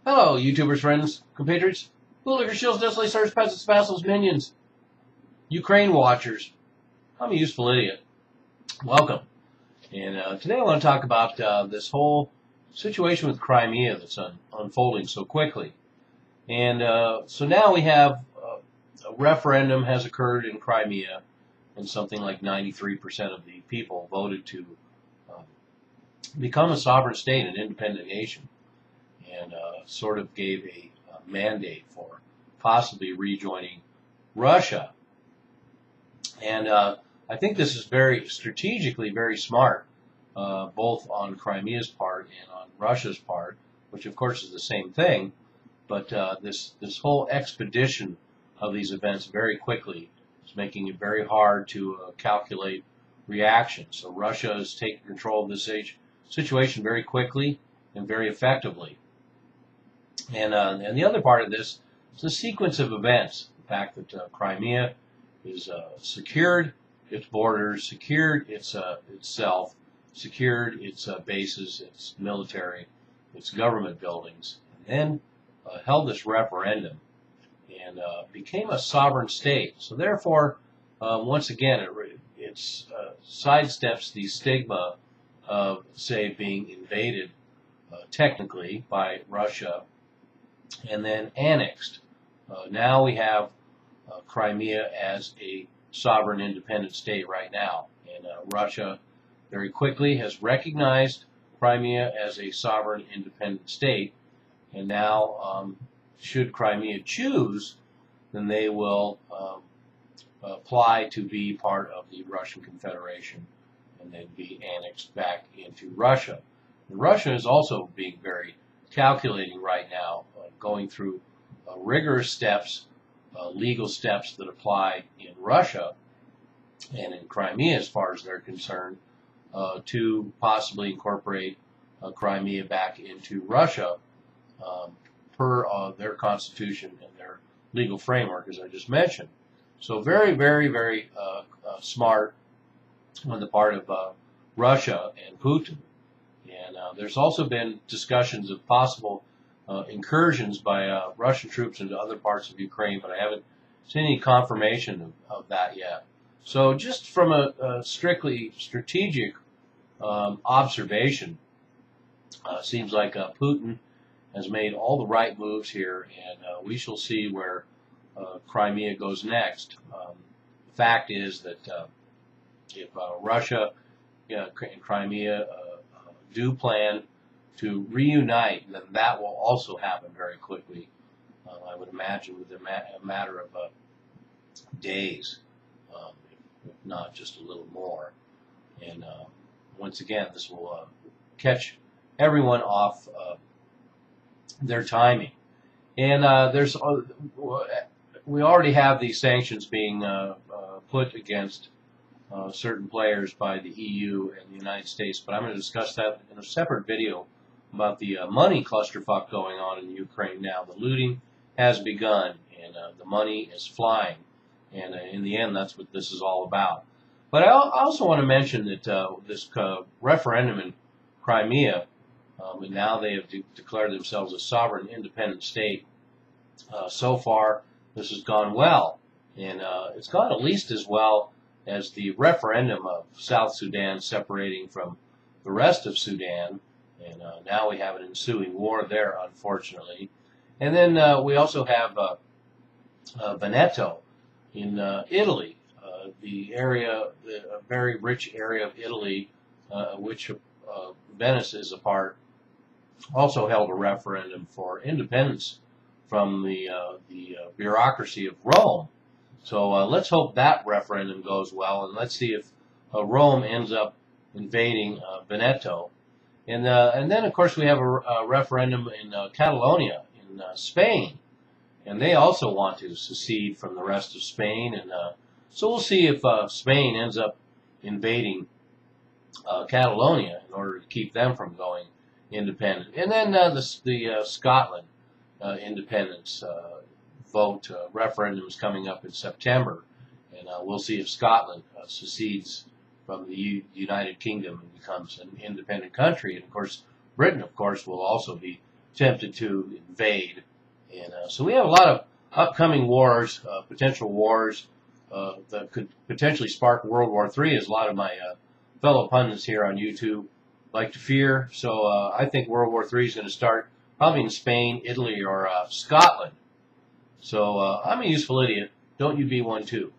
Hello, YouTubers, friends, compatriots, bootlickers, shills, desolate, sirs, peasants, vassals, minions, Ukraine watchers. I'm a useful idiot. Welcome. And today I want to talk about this whole situation with Crimea that's unfolding so quickly. And so now we have a referendum has occurred in Crimea, and something like 93% of the people voted to become a sovereign state, an independent nation. And sort of gave a mandate for possibly rejoining Russia. And I think this is very strategically very smart, both on Crimea's part and on Russia's part, which of course is the same thing. But this whole expedition of these events very quickly is making it very hard to calculate reaction. So Russia is taking control of this situation very quickly and very effectively. And the other part of this is the sequence of events. The fact that Crimea is secured, its borders secured, itself secured, its bases, its military, its government buildings, and then held this referendum and became a sovereign state. So therefore, once again, it sidesteps the stigma of, say, being invaded technically by Russia and then annexed. Now we have Crimea as a sovereign independent state right now. And Russia very quickly has recognized Crimea as a sovereign independent state. And now, should Crimea choose, then they will apply to be part of the Russian Confederation and then be annexed back into Russia. And Russia is also being very calculating right now, going through rigorous steps, legal steps that apply in Russia and in Crimea as far as they're concerned, to possibly incorporate Crimea back into Russia per their constitution and their legal framework, as I just mentioned. So very, very, very smart on the part of Russia and Putin. And there's also been discussions of possible incursions by Russian troops into other parts of Ukraine, but I haven't seen any confirmation of that yet. So just from a strictly strategic observation, seems like Putin has made all the right moves here, and we shall see where Crimea goes next. The fact is that if Russia and Crimea do plan to reunite, then that will also happen very quickly. I would imagine within a matter of days, if not just a little more. And once again, this will catch everyone off their timing. And we already have these sanctions being put against certain players by the EU and the United States, but I'm going to discuss that in a separate video about the money clusterfuck going on in Ukraine now. The looting has begun, and the money is flying, and in the end, that's what this is all about. But I also want to mention that this referendum in Crimea, and now they have declared themselves a sovereign independent state. So far, this has gone well, and it's gone at least as well as the referendum of South Sudan separating from the rest of Sudan, and now we have an ensuing war there, unfortunately. And then we also have Veneto in Italy, the area, a very rich area of Italy, which Venice is a part, also held a referendum for independence from the bureaucracy of Rome. So let's hope that referendum goes well, and let's see if Rome ends up invading Veneto. And then, of course, we have a referendum in Catalonia in Spain, and they also want to secede from the rest of Spain. And so we'll see if Spain ends up invading Catalonia in order to keep them from going independent. And then the Scotland independence vote referendum is coming up in September, and we'll see if Scotland secedes from the United Kingdom and becomes an independent country. And of course, Britain, of course, will also be tempted to invade. And so we have a lot of upcoming wars, potential wars that could potentially spark World War III, as a lot of my fellow pundits here on YouTube like to fear. So I think World War III is going to start probably in Spain, Italy, or Scotland. So I'm a useful idiot. Don't you be one too.